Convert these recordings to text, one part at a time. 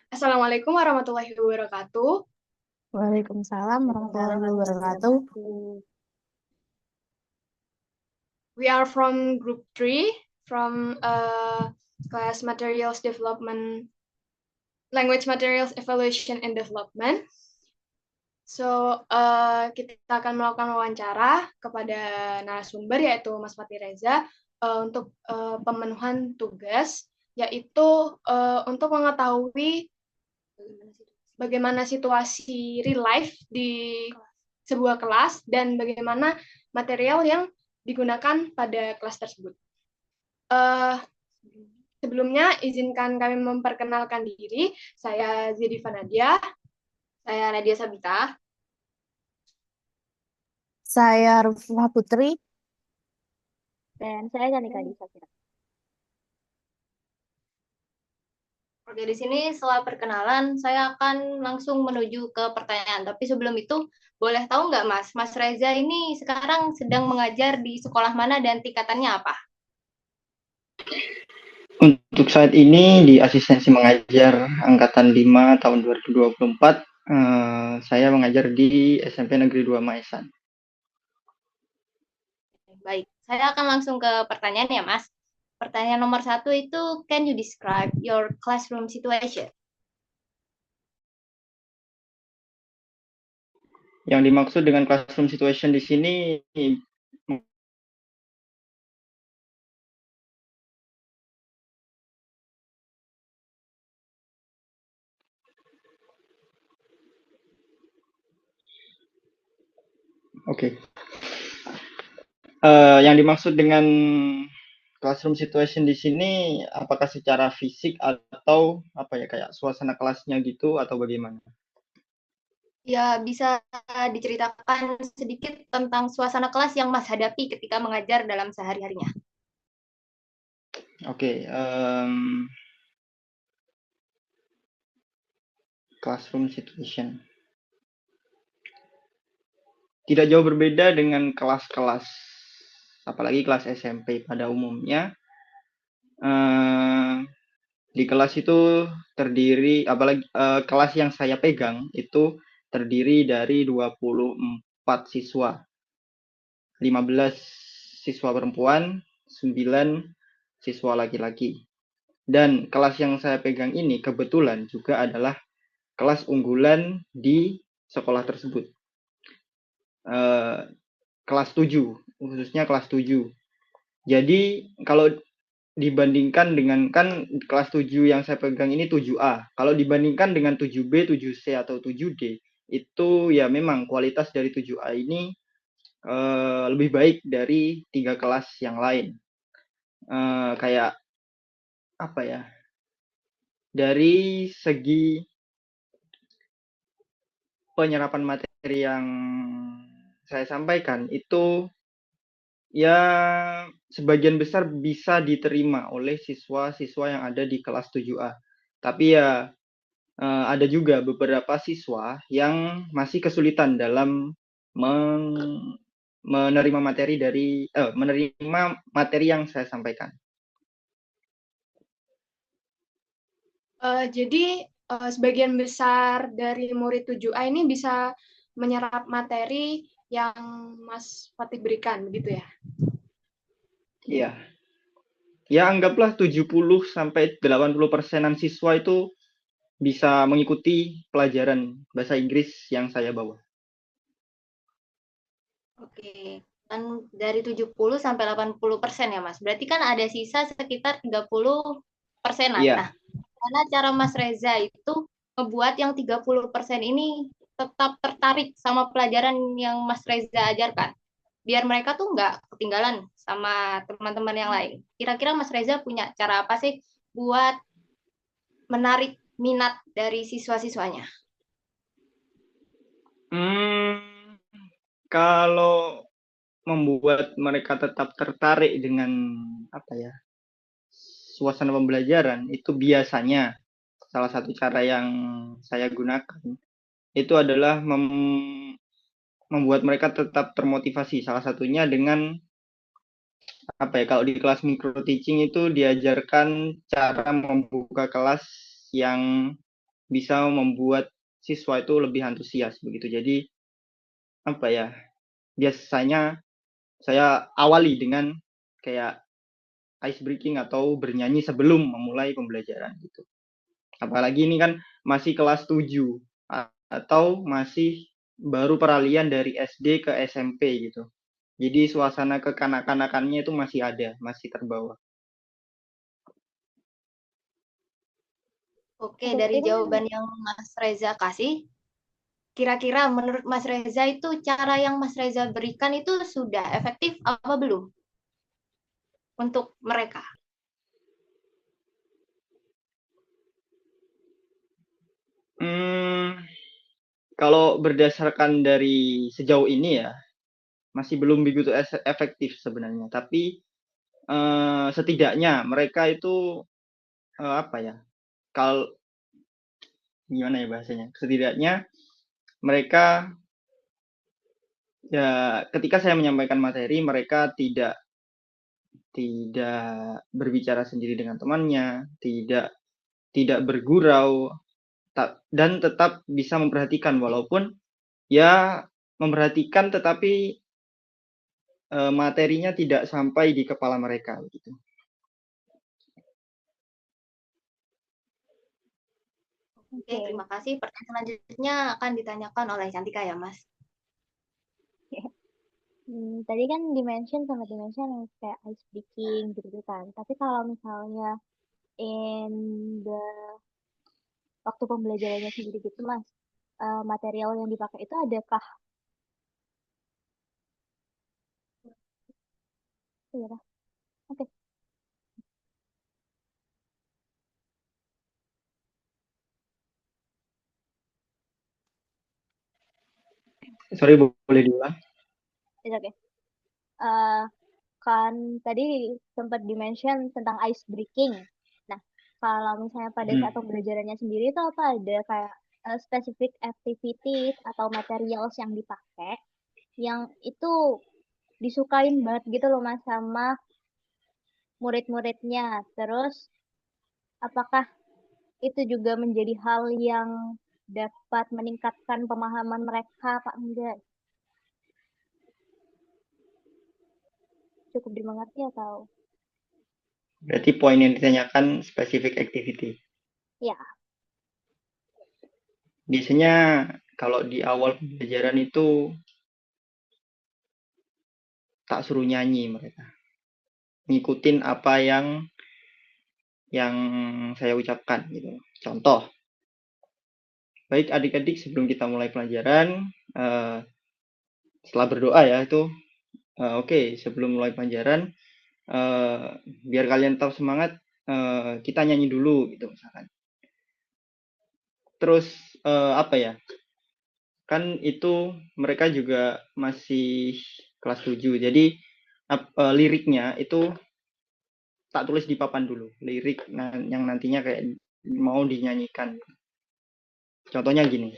Assalamualaikum warahmatullahi wabarakatuh. Waalaikumsalam Waalaikumsalam warahmatullahi warahmatullahi wabarakatuh. wabarakatuh. We are from Group 3 from class Materials Development, Language Materials Evaluation and Development. So, kita akan melakukan wawancara kepada narasumber yaitu Mas Fatih Reza untuk pemenuhan tugas, yaitu untuk mengetahui bagaimana situasi real life di sebuah kelas dan bagaimana material yang digunakan pada kelas tersebut. Uh, Sebelumnya, izinkan kami memperkenalkan diri. Saya Zediva Nadia. Saya Nadia Sabita. Saya Rufah Putri. Dan saya Kanika Disa. Oke, di sini setelah perkenalan, saya akan langsung menuju ke pertanyaan. Tapi sebelum itu, boleh tahu nggak Mas Reza ini sekarang sedang mengajar di sekolah mana dan tingkatannya apa? Untuk saat ini di asistensi mengajar angkatan 5 tahun 2024, saya mengajar di SMP Negeri 2 Maesan. Baik, saya akan langsung ke pertanyaan ya Mas. Pertanyaan nomor 1 itu, can you describe your classroom situation? Yang dimaksud dengan classroom situation di sini Oke. Yang dimaksud dengan classroom situation di sini apakah secara fisik atau apa ya, kayak suasana kelasnya gitu atau bagaimana? Ya, bisa diceritakan sedikit tentang suasana kelas yang Mas hadapi ketika mengajar dalam sehari-harinya. Oke, classroom situation. Tidak jauh berbeda dengan kelas-kelas, apalagi kelas SMP pada umumnya. Di kelas itu terdiri, apalagi kelas yang saya pegang itu terdiri dari 24 siswa. 15 siswa perempuan, 9 siswa laki-laki. Dan kelas yang saya pegang ini kebetulan juga adalah kelas unggulan di sekolah tersebut. Kelas 7, khususnya kelas 7. Jadi kalau dibandingkan dengan, kan kelas 7 yang saya pegang ini 7A. Kalau dibandingkan dengan 7B, 7C atau 7D, itu ya memang kualitas dari 7A ini lebih baik dari 3 kelas yang lain. Kayak apa ya? Dari segi penyerapan materi yang saya sampaikan itu ya sebagian besar bisa diterima oleh siswa-siswa yang ada di kelas 7A. Tapi ya ada juga beberapa siswa yang masih kesulitan dalam menerima materi yang saya sampaikan. Jadi, sebagian besar dari murid 7A ini bisa menyerap materi yang Mas Fatih berikan, begitu ya? Iya. Ya anggaplah 70 sampai 80%-an siswa itu bisa mengikuti pelajaran bahasa Inggris yang saya bawa. Oke, kan dari 70 sampai 80% ya Mas. Berarti kan ada sisa sekitar 30%-an. Iya. Nah, karena cara Mas Reza itu membuat yang 30% ini tetap tertarik sama pelajaran yang Mas Reza ajarkan. Biar mereka tuh nggak ketinggalan sama teman-teman yang lain. Kira-kira Mas Reza punya cara apa sih buat menarik minat dari siswa-siswanya? Kalau membuat mereka tetap tertarik dengan apa ya, suasana pembelajaran, itu biasanya salah satu cara yang saya gunakan itu adalah membuat mereka tetap termotivasi. Salah satunya dengan apa ya, kalau di kelas micro teaching itu diajarkan cara membuka kelas yang bisa membuat siswa itu lebih antusias begitu. Jadi apa ya? Biasanya saya awali dengan kayak ice breaking atau bernyanyi sebelum memulai pembelajaran gitu. Apalagi ini kan masih kelas 7 atau masih baru peralihan dari SD ke SMP gitu. Jadi suasana kekanak-kanakannya itu masih ada, masih terbawa. Oke, Oke, dari ini jawaban yang Mas Reza kasih, kira-kira menurut Mas Reza itu cara yang Mas Reza berikan itu sudah efektif apa belum untuk mereka? Kalau berdasarkan dari sejauh ini ya, masih belum begitu efektif sebenarnya. Tapi setidaknya mereka itu apa ya? Kalau gimana ya bahasanya? Setidaknya mereka ya ketika saya menyampaikan materi mereka tidak berbicara sendiri dengan temannya, tidak bergurau dan tetap bisa memperhatikan walaupun ya memperhatikan tetapi materinya tidak sampai di kepala mereka gitu. Oke, terima kasih. Pertanyaan selanjutnya akan ditanyakan oleh Cantika ya, Mas. Tadi kan sama dimension kayak ice breaking gitu kan. Tapi kalau misalnya in the waktu pembelajarannya sendiri gitu Mas, material yang dipakai itu adakah? Iya, oke. Sorry, boleh diulang? Oke. Kan tadi sempat dimention tentang ice breaking. Nah, kalau misalnya pada saat pembelajarannya sendiri itu apa ada kayak specific activities atau materials yang dipakai yang itu disukain banget gitu loh Mas sama murid-muridnya. Terus apakah itu juga menjadi hal yang dapat meningkatkan pemahaman mereka Pak enggak? Cukup dimengerti atau? Berarti poin yang ditanyakan specific activity. Ya, Biasanya kalau di awal pembelajaran itu tak suruh nyanyi mereka. Ngikutin apa yang saya ucapkan gitu. Contoh, baik adik-adik sebelum kita mulai pelajaran, setelah berdoa ya itu oke, sebelum mulai pelajaran biar kalian tetap semangat kita nyanyi dulu gitu misalkan. Terus apa ya? Kan itu mereka juga masih kelas 7. Jadi liriknya itu tak tulis di papan dulu. Lirik yang nantinya kayak mau dinyanyikan. Contohnya gini.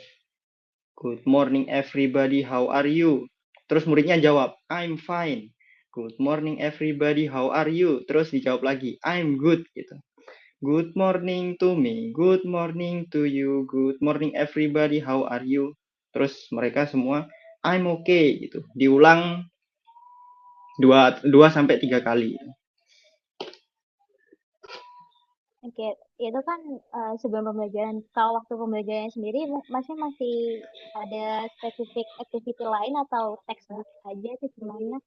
Good morning everybody, how are you? Terus muridnya jawab, I'm fine. Good morning everybody, how are you? Terus dijawab lagi, I'm good gitu. Good morning to me, good morning to you, good morning everybody, how are you? Terus mereka semua, I'm okay gitu. Diulang 2 sampai 3 kali. oke. Itu kan sebelum pembelajaran. Kalau waktu pembelajarannya sendiri, Masnya masih ada spesifik activity lain atau textbook aja sih gimana?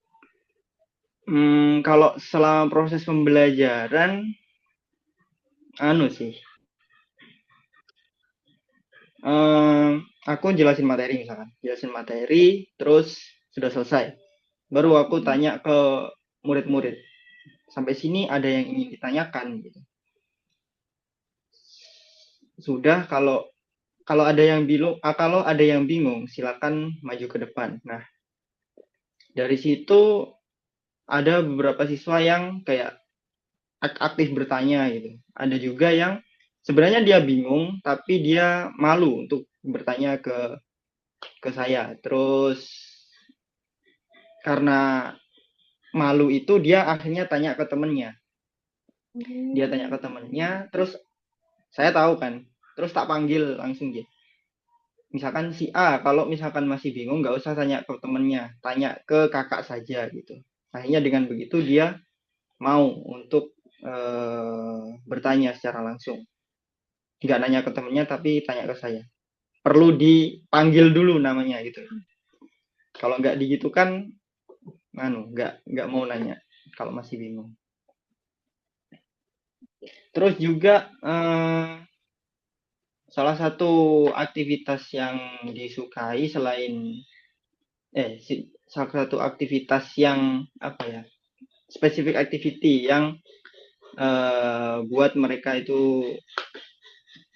Kalau selama proses pembelajaran, sih. Aku jelasin materi misalkan. Jelasin materi, terus sudah selesai. Baru aku tanya ke murid-murid. Sampai sini ada yang ingin ditanyakan gitu. Sudah kalau ada yang bingung, silakan maju ke depan. Nah, dari situ ada beberapa siswa yang kayak aktif bertanya gitu. Ada juga yang sebenarnya dia bingung tapi dia malu untuk bertanya ke saya. Terus karena malu itu dia akhirnya tanya ke temennya. Dia tanya ke temennya, terus saya tahu kan terus tak panggil langsung dia. Misalkan si A, kalau misalkan masih bingung, nggak usah tanya ke temennya, tanya ke kakak saja gitu. Akhirnya dengan begitu dia mau untuk bertanya secara langsung. Nggak nanya ke temennya, tapi tanya ke saya. Perlu dipanggil dulu namanya gitu. Kalau nggak digitu kan, nggak mau nanya kalau masih bingung. Terus juga salah satu aktivitas yang disukai selain salah satu aktivitas yang apa ya, spesifik activity yang buat mereka itu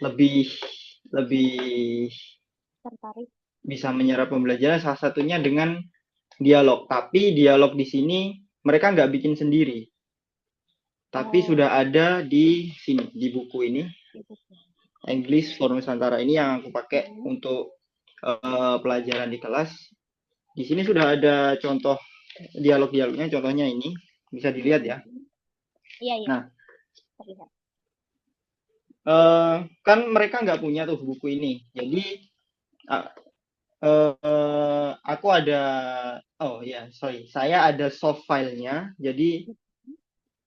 lebih Tertarik. bisa menyerap pembelajaran, salah satunya dengan dialog. Tapi dialog di sini mereka nggak bikin sendiri, tapi sudah ada di sini, di buku ini, English for Nusantara ini yang aku pakai untuk pelajaran di kelas. Di sini sudah ada contoh dialog-dialognya, contohnya ini bisa dilihat ya. Iya. Nah, Terlihat. kan mereka nggak punya tuh buku ini, jadi aku ada, saya ada soft filenya, jadi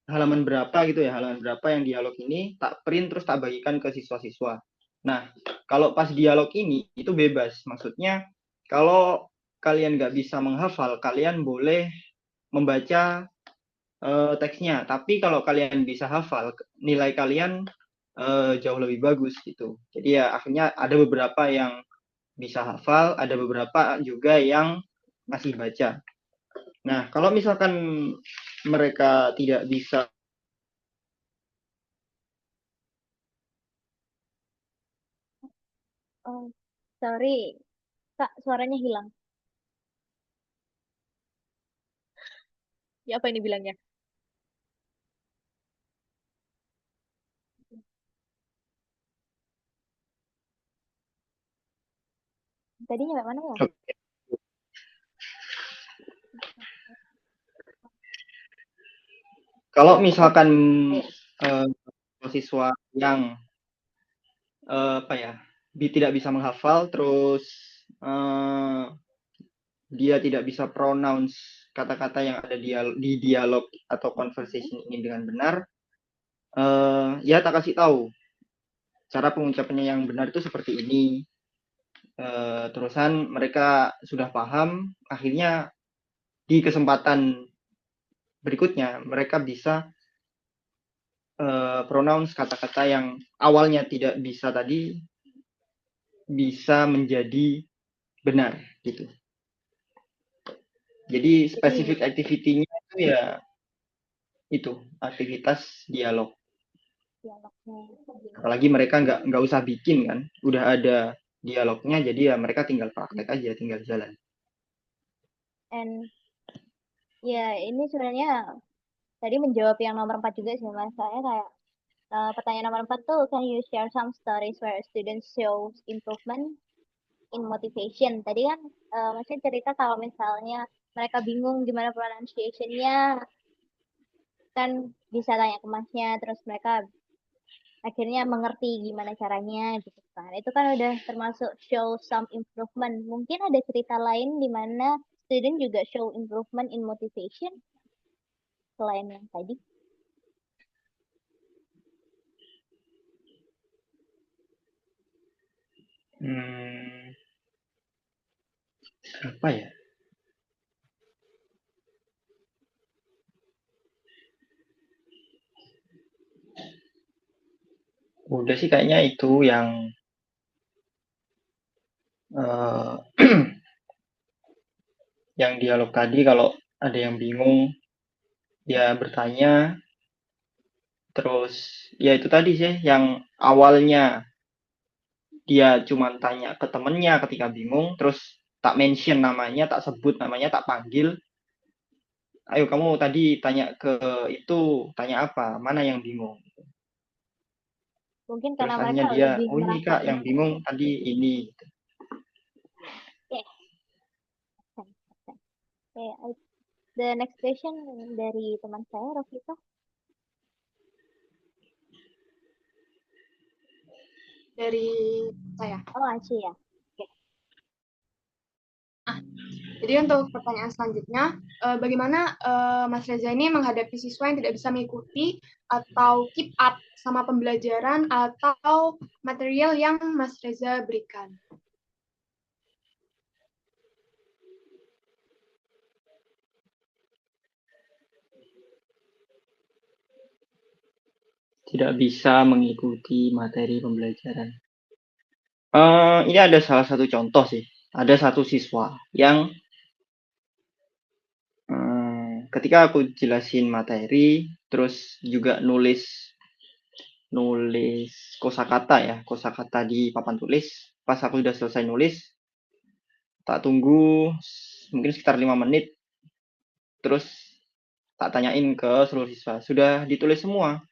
halaman berapa gitu ya, halaman berapa yang dialog ini tak print terus tak bagikan ke siswa-siswa. Nah, kalau pas dialog ini itu bebas, maksudnya kalau kalian nggak bisa menghafal, kalian boleh membaca teksnya, tapi kalau kalian bisa hafal, nilai kalian jauh lebih bagus gitu. Jadi ya akhirnya ada beberapa yang bisa hafal, ada beberapa juga yang masih baca. Nah, kalau misalkan mereka tidak bisa Oh, sorry. Kak, suaranya hilang. Ya, apa ini bilangnya? Tadi nyampe mana ya? kalau misalkan siswa yang tidak bisa menghafal, terus dia tidak bisa pronounce kata-kata yang ada di dialog atau conversation ini dengan benar, ya tak kasih tahu cara pengucapannya yang benar itu seperti ini. Terusan mereka sudah paham, akhirnya di kesempatan berikutnya mereka bisa pronounce kata-kata yang awalnya tidak bisa tadi bisa menjadi benar gitu. Jadi spesifik activity-nya itu ya itu aktivitas dialog. Apalagi mereka nggak usah bikin kan, udah ada dialognya, jadi ya mereka tinggal praktek aja, tinggal jalan. And ya ini sebenarnya tadi menjawab yang nomor 4 juga sih mas. Saya kayak pertanyaan nomor 4 tuh, can you share some stories where students show improvement in motivation? Tadi kan masnya cerita kalau misalnya mereka bingung gimana pronunciation-nya, kan bisa tanya ke masnya, terus mereka akhirnya mengerti gimana caranya gitu kan. Itu kan udah termasuk show some improvement. Mungkin ada cerita lain di mana student juga show improvement in motivation selain yang tadi. Apa ya? Udah sih kayaknya itu yang yang dialog tadi. Kalau ada yang bingung dia bertanya, terus ya itu tadi sih yang awalnya dia cuma tanya ke temennya ketika bingung, terus tak mention namanya, tak sebut namanya, tak panggil, ayo kamu tadi tanya ke itu, tanya apa, mana yang bingung. Mungkin Terus karena mereka akhirnya dia, lebih oh ini merasa kak yang bingung tadi ini. Okay. The next question dari teman saya, Rafika. dari saya. Oh, Aceh ya. Oke. Jadi untuk pertanyaan selanjutnya, bagaimana Mas Reza ini menghadapi siswa yang tidak bisa mengikuti atau keep up sama pembelajaran atau material yang Mas Reza berikan? Tidak bisa mengikuti materi pembelajaran. Ini ada salah satu contoh sih. Ada satu siswa yang ketika aku jelasin materi, terus juga nulis kosakata ya, kosakata di papan tulis. Pas aku sudah selesai nulis, tak tunggu mungkin sekitar 5 menit, terus tak tanyain ke seluruh siswa, sudah ditulis semua?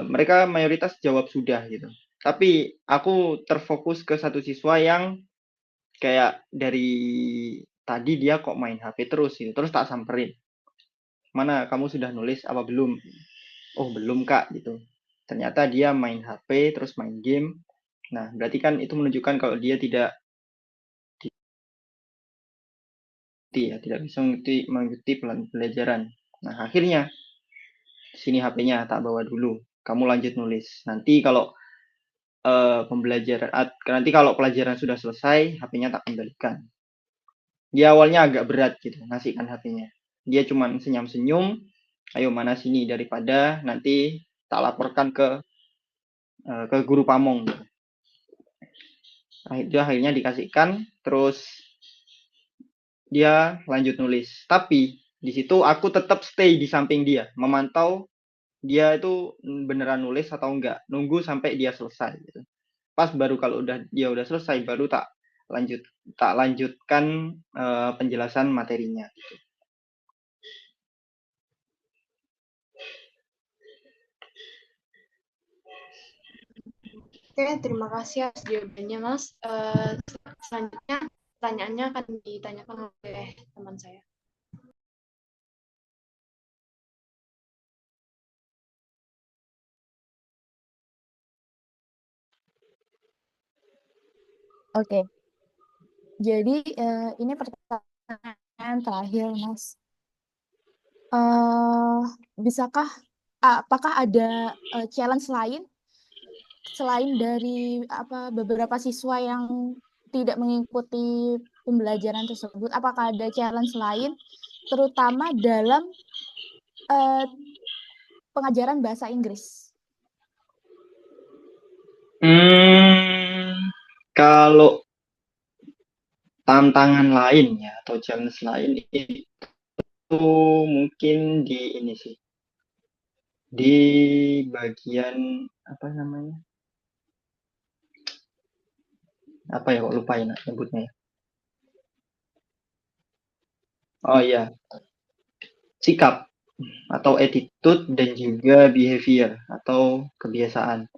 Mereka mayoritas jawab sudah gitu. Tapi aku terfokus ke satu siswa yang kayak dari tadi dia kok main HP terus gitu. Terus tak samperin. Mana kamu sudah nulis apa belum? Oh, belum Kak gitu. Ternyata dia main HP terus main game. Nah, berarti kan itu menunjukkan kalau dia tidak bisa mengikuti pelajaran. Nah, akhirnya sini HP-nya tak bawa dulu. Kamu lanjut nulis. Nanti kalau pelajaran sudah selesai, HP-nya tak kembalikan. Dia awalnya agak berat gitu ngasihkan HP-nya. Dia cuma senyum-senyum, ayo mana sini daripada nanti tak laporkan ke guru pamong. Dia akhirnya dikasihkan, terus dia lanjut nulis. Tapi di situ aku tetap stay di samping dia, memantau dia itu beneran nulis atau enggak, nunggu sampai dia selesai gitu. Pas baru kalau dia udah selesai baru tak lanjutkan penjelasan materinya. Oke, terima kasih atas jawabannya, Mas. Selanjutnya, pertanyaannya akan ditanyakan oleh teman saya. Oke. Jadi ini pertanyaan terakhir, Mas. Bisakah, apakah ada challenge lain selain dari beberapa siswa yang tidak mengikuti pembelajaran tersebut? Apakah ada challenge lain, terutama dalam pengajaran bahasa Inggris? Kalau tantangan lain ya atau challenge lain itu mungkin di ini sih, di bagian apa namanya, apa ya kok lupa ya nyebutnya ya. Oh iya, sikap atau attitude dan juga behavior atau kebiasaan.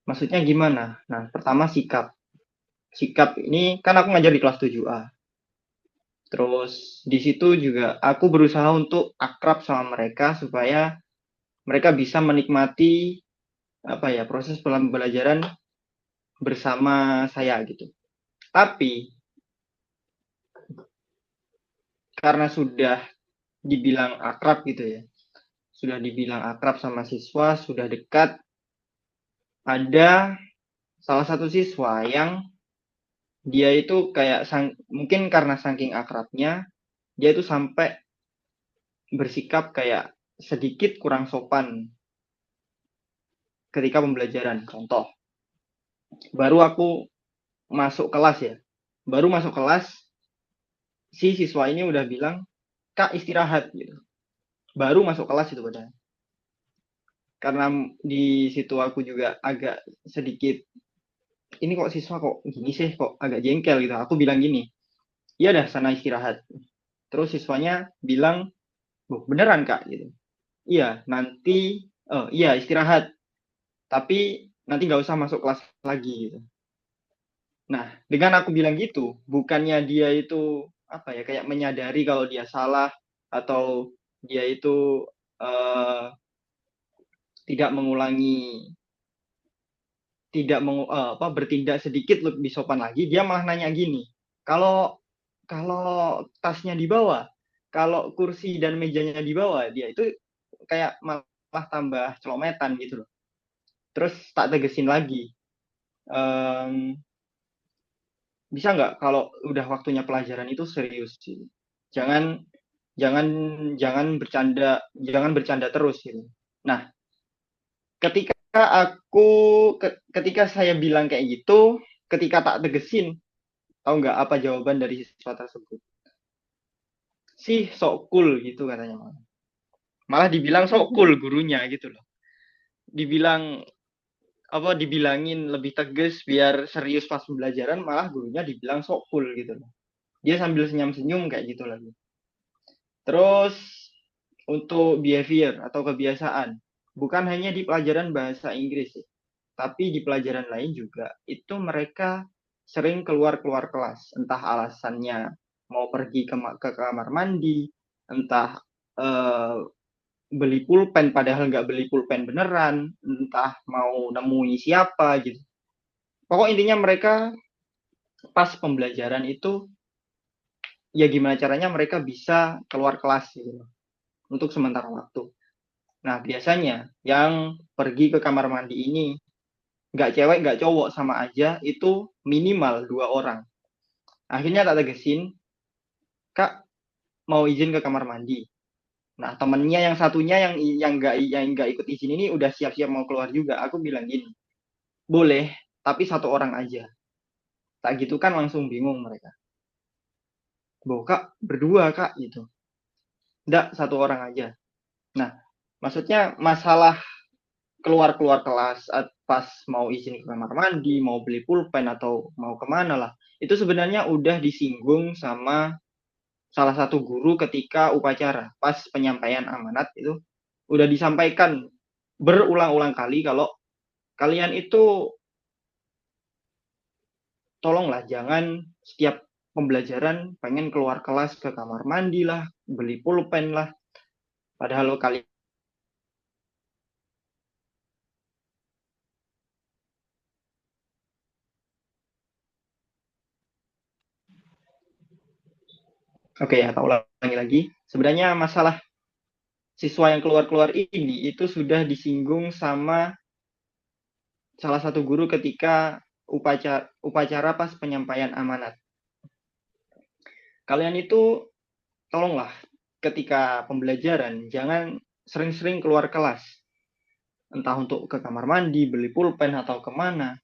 Maksudnya gimana? Nah, pertama sikap. Sikap ini kan aku ngajar di kelas 7A. Terus di situ juga aku berusaha untuk akrab sama mereka supaya mereka bisa menikmati proses pembelajaran bersama saya gitu. Tapi karena sudah dibilang akrab gitu ya, sudah dibilang akrab sama siswa, sudah dekat, ada salah satu siswa yang dia itu kayak mungkin karena saking akrabnya, dia itu sampai bersikap kayak sedikit kurang sopan ketika pembelajaran. Contoh, baru aku masuk kelas ya, si siswa ini udah bilang, Kak istirahat gitu. Baru masuk kelas itu padahal. Karena di situ aku juga agak sedikit, ini kok siswa kok gini sih, kok agak jengkel gitu. Aku bilang gini, iya dah sana istirahat. Terus siswanya bilang, beneran Kak gitu. Iya, iya istirahat. Tapi nanti nggak usah masuk kelas lagi gitu. Nah, dengan aku bilang gitu, bukannya dia itu kayak menyadari kalau dia salah atau dia itu tidak mengulangi bertindak sedikit lebih sopan lagi, dia malah nanya gini, kalau tasnya di bawah, kalau kursi dan mejanya di bawah, dia itu kayak malah tambah celometan gitu loh. Terus tak tegesin lagi, bisa nggak kalau udah waktunya pelajaran itu serius sih, jangan bercanda terus gitu. Nah, ketika saya bilang kayak gitu, ketika tak tegesin, tahu nggak apa jawaban dari siswa tersebut? Sih sok cool gitu katanya. Malah dibilang sok cool gurunya gitu loh. Dibilangin lebih tegas biar serius pas pembelajaran, malah gurunya dibilang sok cool gitu loh. Dia sambil senyum-senyum kayak gitu lagi. Terus untuk behavior atau kebiasaan, bukan hanya di pelajaran bahasa Inggris, tapi di pelajaran lain juga itu mereka sering keluar kelas, entah alasannya mau pergi ke kamar mandi, entah beli pulpen padahal nggak beli pulpen beneran, entah mau nemui siapa gitu. Pokok intinya mereka pas pembelajaran itu ya gimana caranya mereka bisa keluar kelas gitu untuk sementara waktu. Nah, biasanya yang pergi ke kamar mandi ini nggak cewek nggak cowok sama aja, itu minimal 2 orang. Akhirnya tak tegesin, Kak mau izin ke kamar mandi. Nah, temennya yang satunya yang nggak ikut izin ini udah siap-siap mau keluar juga. Aku bilang gini, boleh, tapi 1 orang aja. Tak gitu kan langsung bingung mereka. Kak, berdua Kak gitu. Nggak, 1 orang aja. Nah, maksudnya masalah keluar kelas pas mau izin ke kamar mandi, mau beli pulpen atau mau kemana lah, itu sebenarnya udah disinggung sama salah satu guru ketika upacara pas penyampaian amanat. Itu udah disampaikan berulang-ulang kali kalau kalian itu tolonglah jangan setiap pembelajaran pengen keluar kelas ke kamar mandi lah, beli pulpen lah, padahal kalian atau ulangi lagi. Sebenarnya masalah siswa yang keluar-keluar ini itu sudah disinggung sama salah satu guru ketika upacara pas penyampaian amanat. Kalian itu tolonglah ketika pembelajaran jangan sering-sering keluar kelas. Entah untuk ke kamar mandi, beli pulpen atau kemana.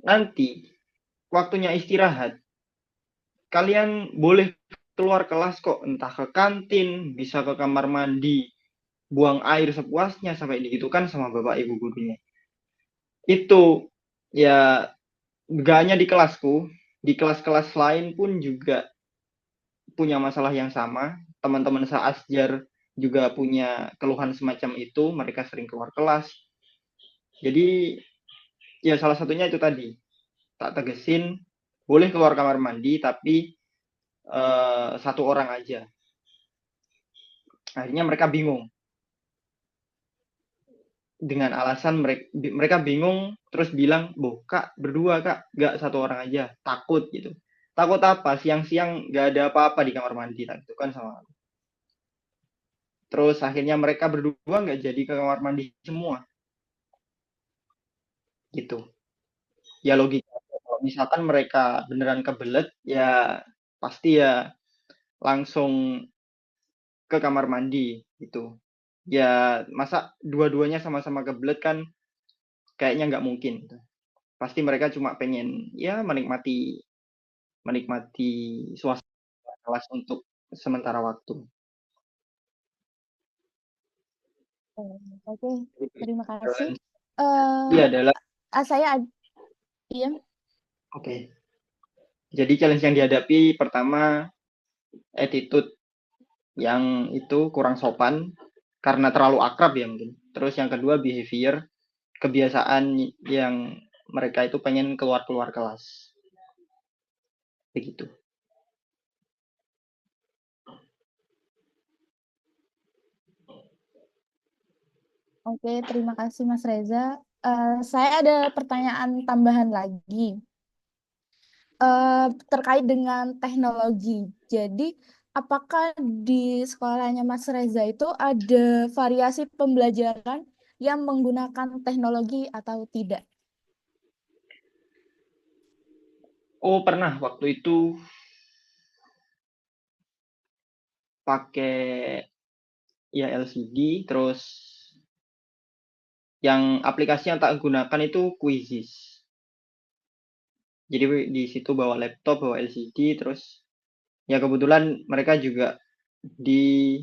Nanti waktunya istirahat, kalian boleh keluar kelas kok, entah ke kantin, bisa ke kamar mandi, buang air sepuasnya sampai digitukan sama bapak ibu gurunya. Itu ya gak hanya di kelasku, di kelas-kelas lain pun juga punya masalah yang sama. Teman-teman seasjar juga punya keluhan semacam itu, mereka sering keluar kelas. Jadi ya salah satunya itu tadi, tak tegesin boleh keluar kamar mandi tapi 1 orang aja. Akhirnya mereka bingung. Dengan alasan mereka bingung, terus bilang, Kak berdua Kak, nggak 1 orang aja, takut gitu. Takut apa? Siang-siang nggak ada apa-apa di kamar mandi, itu kan sama aku. Terus akhirnya mereka berdua nggak jadi ke kamar mandi semua. Gitu. Ya logika. Kalau misalkan mereka beneran kebelet, ya pasti ya langsung ke kamar mandi gitu. Ya masa dua-duanya sama-sama kebelet kan kayaknya nggak mungkin. Pasti mereka cuma pengen ya menikmati suasana kelas untuk sementara waktu. Oke, terima kasih. Iya adalah Iya. Oke. Jadi challenge yang dihadapi pertama attitude yang itu kurang sopan karena terlalu akrab ya mungkin. Terus yang kedua behavior, kebiasaan yang mereka itu pengen keluar kelas. Begitu. Oke, terima kasih Mas Reza. Saya ada pertanyaan tambahan lagi terkait dengan teknologi. Jadi, apakah di sekolahnya Mas Reza itu ada variasi pembelajaran yang menggunakan teknologi atau tidak? Oh, pernah waktu itu pakai ya LCD, terus yang aplikasi yang tak gunakan itu Quizzes. Jadi di situ bawa laptop, bawa LCD, terus ya kebetulan mereka juga di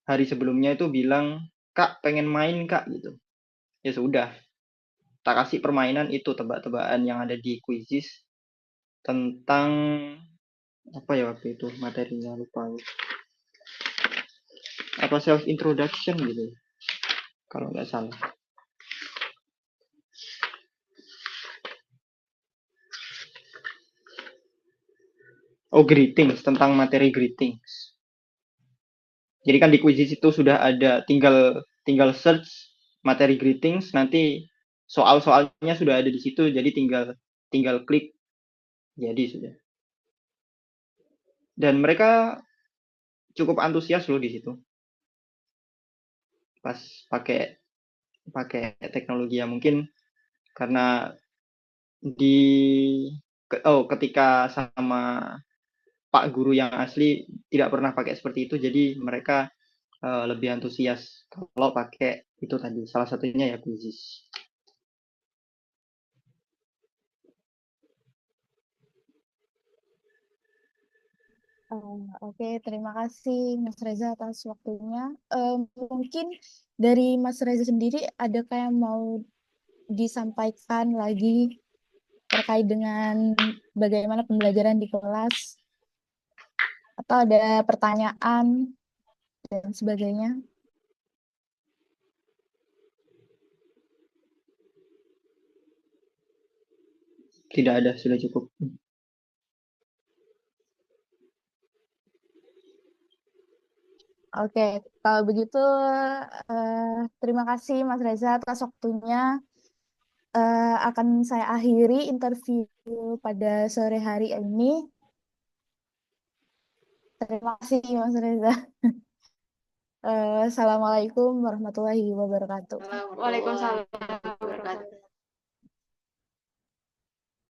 hari sebelumnya itu bilang, Kak pengen main Kak gitu. Ya sudah, tak kasih permainan itu tebak-tebakan yang ada di Quizzes tentang apa ya waktu itu materinya lupa. Apa self introduction gitu kalau nggak salah. Oh, greetings, tentang materi greetings. Jadi kan di Quizzes itu sudah ada, tinggal search materi greetings, nanti soal-soalnya sudah ada di situ, jadi tinggal klik, jadi sudah. Dan mereka cukup antusias loh di situ. Pas pakai teknologi ya, mungkin karena ketika sama Pak guru yang asli tidak pernah pakai seperti itu, jadi mereka lebih antusias kalau pakai itu tadi. Salah satunya ya Quizzes. Oke, terima kasih Mas Reza atas waktunya. Mungkin dari Mas Reza sendiri ada kayak mau disampaikan lagi terkait dengan bagaimana pembelajaran di kelas atau ada pertanyaan dan sebagainya. Tidak ada, sudah cukup. Oke, kalau begitu terima kasih Mas Reza atas waktunya. Akan saya akhiri interview pada sore hari ini. Terima kasih Mas Reza. Assalamualaikum warahmatullahi wabarakatuh. Waalaikumsalam warahmatullahi wabarakatuh.